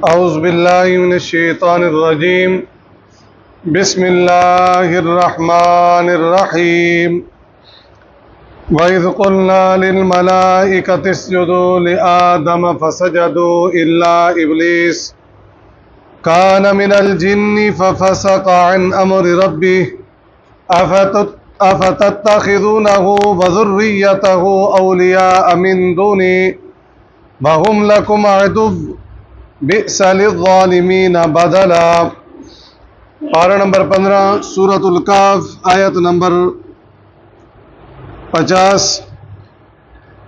اعوذ باللہ من الشیطان الرجیم بسم اللہ الرحمن الرحیم وَإِذْ قُلْنَا لِلْمَلَائِكَةِ اسْجُدُوا لِآدَمَ فَسَجَدُوا إِلَّا إِبْلِيسَ كَانَ مِنَ الْجِنِّ فَفَسَقَ عَنْ أَمْرِ رَبِّهِ أَفَتَتَّخِذُونَهُ وَذُرِّيَّتَهُ أَوْلِيَاءَ مِنْ دُونِي وَهُمْ لَكُمْ عَدُوٌّ بِئْسَ لِلظَّالِمِينَ بَدَلًا۔ پارہ نمبر 15 سورۃ الکہف آیت نمبر 50۔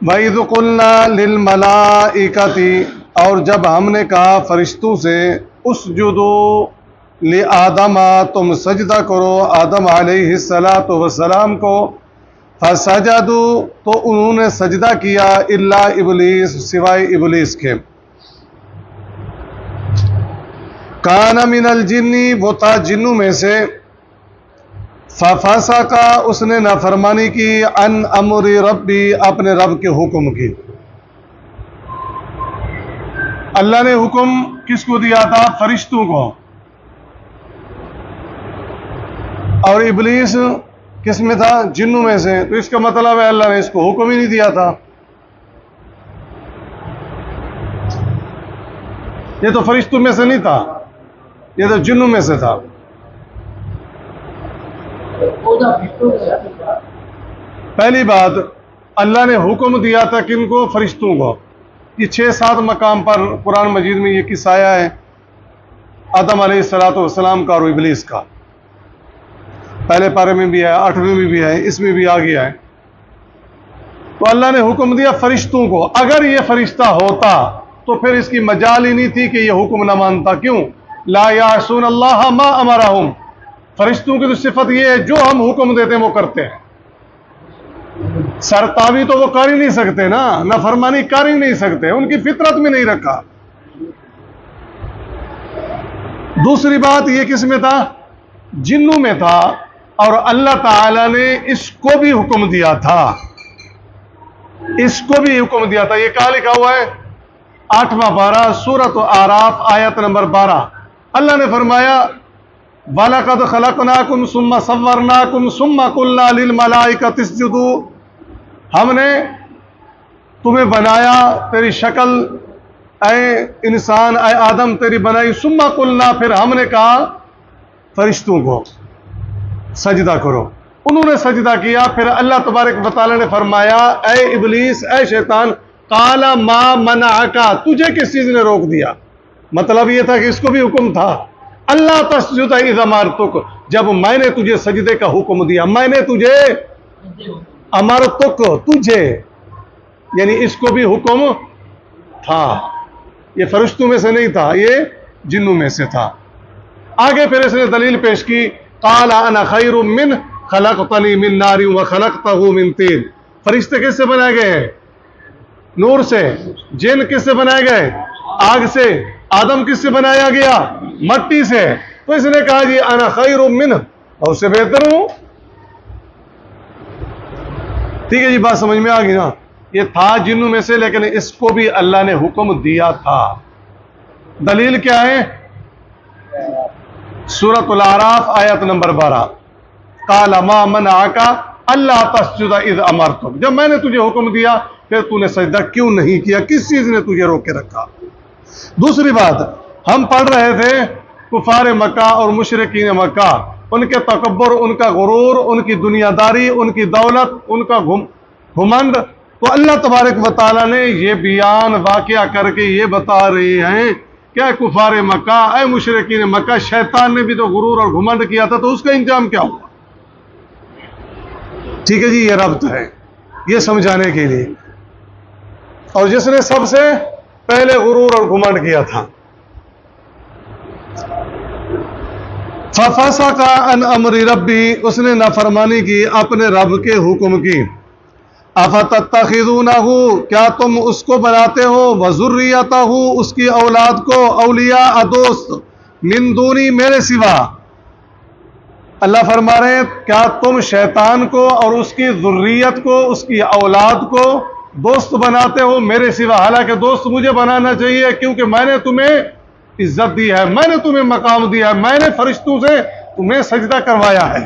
وَإِذْ قُلْنَا لِلْمَلَائِكَةِ، اور جب ہم نے کہا فرشتوں سے اسجدوا لآدم، تم سجدہ کرو آدم علیہ السلام کو، فسجدوا، تو انہوں نے سجدہ کیا، الا ابلیس، سوائے ابلیس کے، کان من الجن، وہ تھا جنوں میں سے، ففسق، اس نے نافرمانی کی، عن امر ربی، اپنے رب کے حکم کی۔ اللہ نے حکم کس کو دیا تھا؟ فرشتوں کو، اور ابلیس کس میں تھا؟ جنوں میں سے، تو اس کا مطلب ہے اللہ نے اس کو حکم ہی نہیں دیا تھا۔ یہ تو فرشتوں میں سے نہیں تھا، یہ تو جنوں میں سے تھا۔ پہلی بات، اللہ نے حکم دیا تھا کن کو؟ فرشتوں کو۔ یہ 6-7 مقام پر قرآن مجید میں یہ قصہ آیا ہے، آدم علیہ السلام کا اور ابلیس کا۔ پہلے پارے میں بھی ہے، 8ویں میں بھی ہے، اس میں بھی آ گیا ہے۔ تو اللہ نے حکم دیا فرشتوں کو۔ اگر یہ فرشتہ ہوتا تو پھر اس کی مجال ہی نہیں تھی کہ یہ حکم نہ مانتا۔ کیوں؟ لا یعصون اللہ ما امرہم، فرشتوں کی تو صفت یہ ہے جو ہم حکم دیتے ہیں وہ کرتے ہیں۔ سرتابی تو وہ کر ہی نہیں سکتے نا، نافرمانی کر ہی نہیں سکتے، ان کی فطرت میں نہیں رکھا۔ دوسری بات، یہ کس میں تھا؟ جنوں میں تھا، اور اللہ تعالی نے اس کو بھی حکم دیا تھا، اس کو بھی حکم دیا تھا۔ یہ کہاں لکھا ہوا ہے؟ 8واں پارہ سورۃ اعراف آیت نمبر 12۔ اللہ نے فرمایا وَلَقَدْ خَلَقْنَاكُمْ ثُمَّ صَوَّرْنَاكُمْ ثُمَّ قُلْنَا لِلْمَلَائِكَةِ اسْجُدُوا، ہم نے تمہیں بنایا، تیری شکل اے انسان، اے آدم تیری بنائی، ثُمَّ قُلْنَا، پھر ہم نے کہا فرشتوں کو سجدہ کرو، انہوں نے سجدہ کیا۔ پھر اللہ تبارک و تعالی نے فرمایا اے ابلیس، اے شیطان، قَالَ مَا مَنَعَكَ، تجھے کس چیز نے روک دیا؟ مطلب یہ تھا کہ اس کو بھی حکم تھا، اللہ تسجد اذ امرتک، جب میں نے تجھے سجدے کا حکم دیا، میں نے تجھے امرتک، تجھے، یعنی اس کو بھی حکم تھا۔ یہ فرشتوں میں سے نہیں تھا، یہ جنوں میں سے تھا۔ آگے پھر اس نے دلیل پیش کی، قال انا خیر من خلقتنی من نار وخلقته من طین، فرشتے کس سے بنائے گئے ہیں؟ نور سے۔ جن کس سے بنائے گئے؟ آگ سے۔ آدم کس سے بنایا گیا؟ مٹی سے۔ تو اس نے کہا جی انا خیر منہ، اور اس سے بہتر ہوں۔ ٹھیک ہے جی، بات سمجھ میں آ گئی نا؟ یہ تھا جنوں میں سے، لیکن اس کو بھی اللہ نے حکم دیا تھا۔ دلیل کیا ہے؟ سورۃ الاعراف آیت نمبر 12، قال ما منعک اللہ تسجد اذ امرتک، جب میں نے تجھے حکم دیا پھر تو نے سجدہ کیوں نہیں کیا؟ کس چیز نے تجھے روک کے رکھا؟ دوسری بات، ہم پڑھ رہے تھے کفار مکہ اور مشرکین مکہ، ان کے تکبر، ان کا غرور، ان کی دنیا داری، ان کی دولت، ان کا گھمنڈ، تو اللہ تبارک و تعالیٰ نے یہ بیان واقعہ کر کے یہ بتا رہے ہیں کہ کفار مکہ، اے مشرکین مکہ، شیطان نے بھی تو غرور اور گھمنڈ کیا تھا، تو اس کا انجام کیا ہوا؟ ٹھیک ہے جی، یہ ربط ہے یہ سمجھانے کے لیے۔ اور جس نے سب سے پہلے غرور اور گھمنڈ کیا تھا، فَفَسَقَ عَنْ أَمْرِ رَبِّهِ، اس نے نافرمانی کی اپنے رب کے حکم کی۔ أَفَتَتَّخِذُونَهُ، کیا تم اس کو بناتے ہو، وَذُرِّيَّتَهُ، اس کی اولاد کو، اولیاء، دوست، من دونی، میرے سوا۔ اللہ فرما رہے ہیں کیا تم شیطان کو اور اس کی ذریت کو، اس کی اولاد کو دوست بناتے ہو میرے سوا؟ حالانکہ دوست مجھے بنانا چاہیے، کیونکہ میں نے تمہیں عزت دی ہے، میں نے تمہیں مقام دیا ہے، میں نے فرشتوں سے تمہیں سجدہ کروایا ہے۔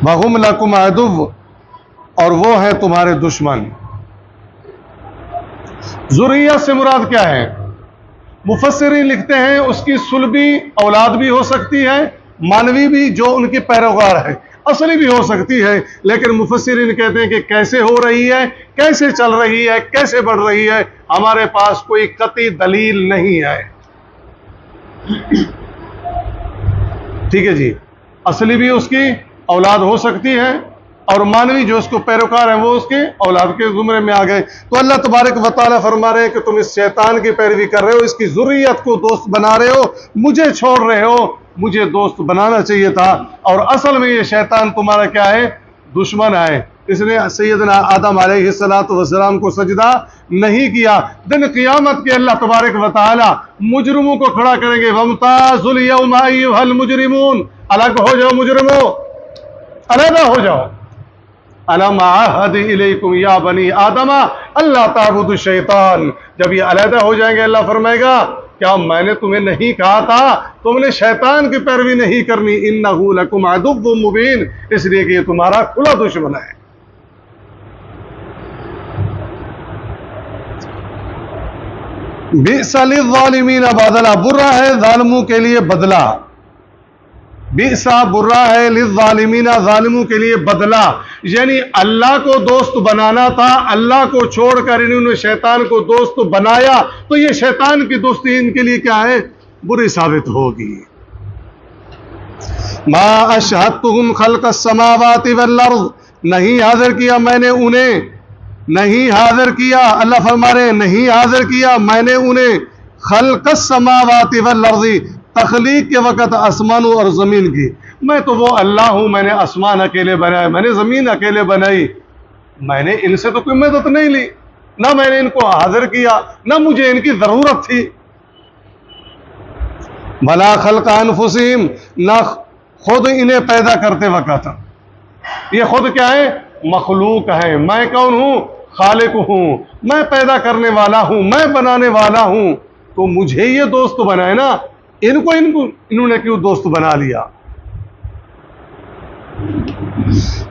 وَهُمْ لَكُمْ عَدُوٌّ، اور وہ ہیں تمہارے دشمن۔ ذریت سے مراد کیا ہے؟ مفسرین لکھتے ہیں اس کی صلبی اولاد بھی ہو سکتی ہے، مانوی بھی جو ان کی پیروکار ہے، اصلی بھی ہو سکتی ہے، لیکن مفسرین کہتے ہیں کہ کیسے ہو رہی ہے، کیسے چل رہی ہے، کیسے بڑھ رہی ہے، ہمارے پاس کوئی قطعی دلیل نہیں ہے۔ ٹھیک ہے جی، اصلی بھی اس کی اولاد ہو سکتی ہے، اور مانوی جو اس کو پیروکار ہیں وہ اس کے اولاد کے زمرے میں آ گئے۔ تو اللہ تبارک و تعالیٰ فرما رہے ہیں کہ تم اس شیطان کی پیروی کر رہے ہو، اس کی ذریت کو دوست بنا رہے ہو، مجھے چھوڑ رہے ہو، مجھے دوست بنانا چاہیے تھا، اور اصل میں یہ شیطان تمہارا کیا ہے؟ دشمن ہے۔ اس نے سیدنا آدم علیہ السلام کو سجدہ نہیں کیا۔ دن قیامت کے اللہ تبارک و تعالیٰ مجرموں کو کھڑا کریں گے، وَامْتَازُوا الْيَوْمَ أَيُّهَا الْمُجْرِمُونَ، الگ ہو جاؤ مجرموں، علیحدہ ہو جاؤ۔ أَلَمْ أَعْهَدْ إِلَيْكُمْ يَا بَنِي آدَمَ أَلَّا تَعْبُدُوا الشَّيْطَانَ، جب یہ علیحدہ ہو جائیں گے اللہ فرمائے گا کیا میں نے تمہیں نہیں کہا تھا تم نے شیطان کی پیروی نہیں کرنی، إِنَّهُ لَكُمْ عَدُوٌّ مُّبِينٌ، اس لیے کہ یہ تمہارا کھلا دشمن ہے۔ بِئْسَ لِلظَّالِمِينَ بَدَلًا، برا ہے ظالموں کے لیے بدلہ۔ بِئْسَ برا ہے للظالمین، ظالموں کے لیے بدلہ، یعنی اللہ کو دوست بنانا تھا، اللہ کو چھوڑ کر انہوں نے شیطان کو دوست بنایا، تو یہ شیطان کی دوستی ان کے لیے کیا ہے؟ بری ثابت ہوگی۔ ما اشہدتہم خلق السماوات والارض، نہیں حاضر کیا میں نے انہیں، نہیں حاضر کیا، اللہ فرما رہے ہیں نہیں حاضر کیا میں نے انہیں، خلق السماوات والارض، تخلیق کے وقت آسمانوں اور زمین کی، میں تو وہ اللہ ہوں، میں نے آسمان اکیلے بنائے، میں نے زمین اکیلے بنائی، میں نے ان سے تو کوئی مدد نہیں لی، نہ میں نے ان کو حاضر کیا، نہ مجھے ان کی ضرورت تھی۔ بھلا خلق انفسہم، نہ خود انہیں پیدا کرتے وقت، یہ خود کیا ہے؟ مخلوق ہے، میں کون ہوں؟ خالق ہوں، میں پیدا کرنے والا ہوں، میں بنانے والا ہوں، تو مجھے یہ دوست بنائے نا، انہوں نے کیوں دوست بنا لیا؟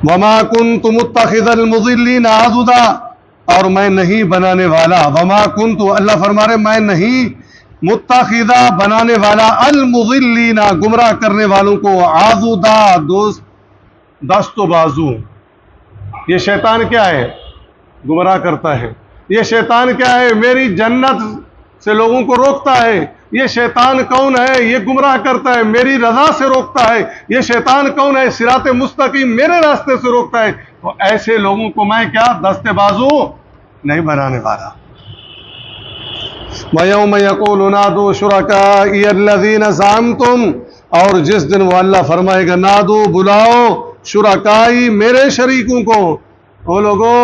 وما كنت متخذ المضلین عضدا، اور میں نہیں بنانے والا، وما كنت، اللہ فرما رہے میں نہیں متخذہ بنانے والا، المضلین گمراہ کرنے والوں کو، عضدا دوست، دست و بازو۔ یہ شیطان کیا ہے؟ گمراہ کرتا ہے۔ یہ شیطان کیا ہے؟ میری جنت سے لوگوں کو روکتا ہے۔ یہ شیطان کون ہے؟ یہ گمراہ کرتا ہے، میری رضا سے روکتا ہے۔ یہ شیطان کون ہے؟ صراط مستقیم میرے راستے سے روکتا ہے۔ تو ایسے لوگوں کو میں کیا دست بازو نہیں بنانے والا۔ وَيَوْمَ يَقُولُ نَادُوا شُرَكَائِيَ الَّذِينَ زَعَمْتُمْ، اور جس دن وہ اللہ فرمائے گا نادو بلاؤ، شرکائی میرے شریکوں کو، وہ لوگوں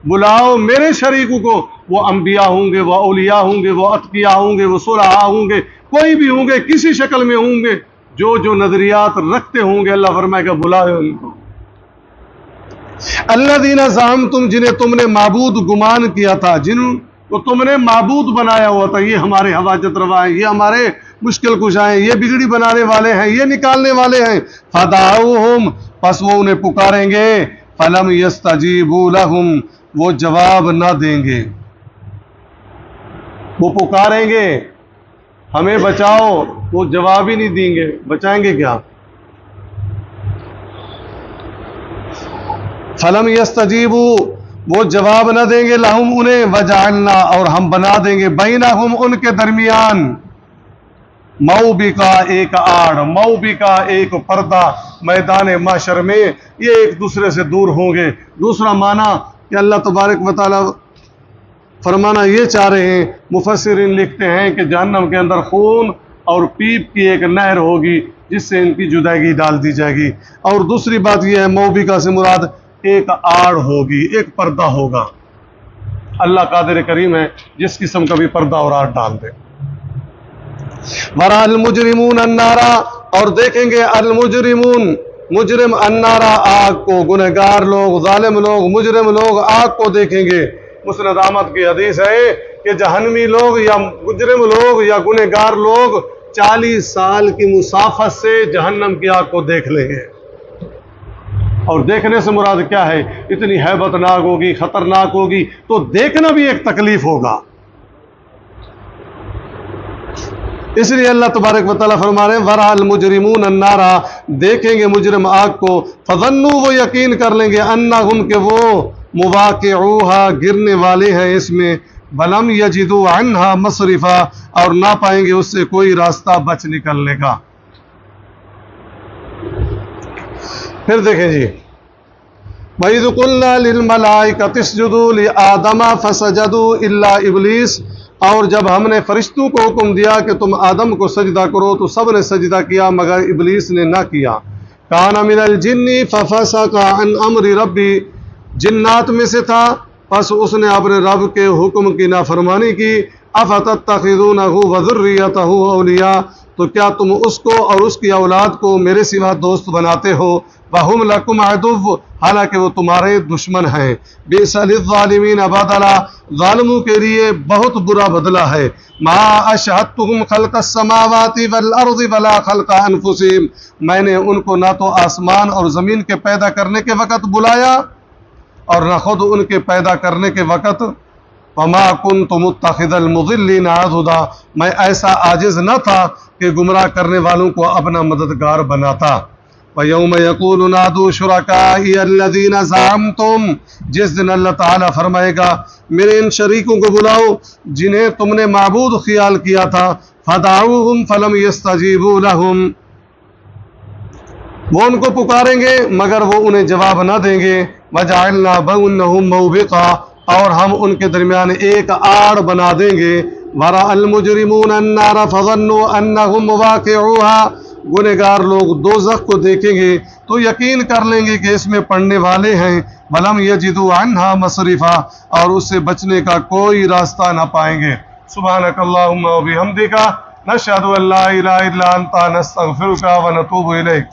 بلاؤ میرے شریکوں کو، وہ انبیاء ہوں گے، وہ اولیاء ہوں گے، وہ اتقیاء ہوں گے، وہ صلحاء ہوں گے، کوئی بھی ہوں گے، کسی شکل میں ہوں گے، جو نظریات رکھتے ہوں گے، اللہ فرمائے گا بلاؤ ان کو۔ الذین زعمتم، جنہیں تم نے معبود گمان کیا تھا، جن کو تم نے معبود بنایا ہوا تھا، یہ ہمارے حاجت روا ہیں، یہ ہمارے مشکل کشا ہیں، یہ بگڑی بنانے والے ہیں، یہ نکالنے والے ہیں، فدعوہم، پس وہ انہیں پکاریں گے، فلم یستجیبوا لہم، وہ جواب نہ دیں گے۔ وہ پکاریں گے ہمیں بچاؤ، وہ جواب ہی نہیں دیں گے، بچائیں گے کیا؟ فلم یستجیبوا، وہ جواب نہ دیں گے، لہم انہیں، وجعلنا، اور ہم بنا دیں گے، بینہم ان کے درمیان، موبقہ ایک آڑ، موبقہ ایک پردہ، میدان محشر میں یہ ایک دوسرے سے دور ہوں گے۔ دوسرا معنی کہ اللہ تبارک و تعالی فرمانا یہ چاہ رہے ہیں، مفسرین لکھتے ہیں کہ جہنم کے اندر خون اور پیپ کی ایک نہر ہوگی جس سے ان کی جدائیگی ڈال دی جائے گی۔ اور دوسری بات یہ ہے موبقہ سے مراد ایک آڑ ہوگی، ایک پردہ ہوگا۔ اللہ قادر کریم ہے جس قسم کا بھی پردہ اور آڑ ڈال دے۔ ورا المجرمون النارا، اور دیکھیں گے المجرمون، مجرم، النارا آگ کو، گنہگار لوگ، ظالم لوگ، مجرم لوگ آگ کو دیکھیں گے۔ مسند احمد کی حدیث ہے کہ جہنمی لوگ یا مجرم لوگ یا گنہگار لوگ 40 سال کی مسافت سے جہنم کی آگ کو دیکھ لیں گے. اور دیکھنے سے مراد کیا ہے؟ اتنی ہیبت ناک ہوگی، خطرناک ہوگی، تو دیکھنا بھی ایک تکلیف ہوگا. اس لیے اللہ تبارک و تعالیٰ فرما رہے ہیں وَرَأَى الْمُجْرِمُونَ النَّارَ، دیکھیں گے مجرم آگ کو، فَظَنُّوا، وہ یقین کر لیں گے، أَنَّهُمْ، کہ وہ مُوَاقِعُوهَا، گرنے والے ہیں اس میں، وَلَمْ يَجِدُوا عَنْهَا مَصْرِفًا، اور نہ پائیں گے اس سے کوئی راستہ بچ نکلنے کا. پھر دیکھیں جی، وَإِذْ قُلْنَا لِلْمَلَائِكَةِ اسْجُدُوا لِآدَمَ فَسَجَدُوا إِلَّا إِبْلِيسَ، اور جب ہم نے فرشتوں کو حکم دیا کہ تم آدم کو سجدہ کرو تو سب نے سجدہ کیا مگر ابلیس نے نہ کیا. کان من الجن ففسق عن امر ربی، جنات میں سے تھا پس اس نے اپنے رب کے حکم کی نافرمانی کی. افتتخذونہ وذریتہ اولیاء، تو کیا تم اس کو اور اس کی اولاد کو میرے سوا دوست بناتے ہو. وہم لکم عدو، حالانکہ وہ تمہارے دشمن ہیں. بئس للظالمین بدلا، ظالموں کے لیے بہت برا بدلہ ہے. ما اشہدتہم خلق السماوات والارض ولا خلق انفسہم، میں نے ان کو نہ تو آسمان اور زمین کے پیدا کرنے کے وقت بلایا اور نہ خود ان کے پیدا کرنے کے وقت. وما كنت متخذ المضلین عضدا، میں ایسا عاجز نہ تھا کہ گمراہ کرنے والوں کو اپنا مددگار بناتا. وَيَوْمَ يَقُولُ نَادُوا شُرَكَائِيَ الَّذِينَ زَعَمْتُمْ، جس دن اللہ تعالیٰ فرمائے گا میرے ان شریکوں کو بلاؤ جنہیں تم نے معبود خیال کیا تھا. فَدَعُوهُمْ فَلَمْ يَسْتَجِيبُوا لَهُمْ، وہ ان کو پکاریں گے مگر وہ انہیں جواب نہ دیں گے. وَجَعَلْنَا بَيْنَهُمْ مَوْبِقًا، اور ہم ان کے درمیان ایک آڑ بنا دیں گے. وَرَأَى الْمُجْرِمُونَ النَّارَ فَظَنُّوا أَنَّهُمْ مُوَاقِعُوهَا، گنہگار لوگ دوزخ کو دیکھیں گے تو یقین کر لیں گے کہ اس میں پڑنے والے ہیں. وَلَمْ يَجِدُوا عَنْهَا مَصْرِفًا، اور اس سے بچنے کا کوئی راستہ نہ پائیں گے. سبحانک اللہم و بحمدک، نشہد ان لا الہ الا انت، نستغفرک و نتوب الیک.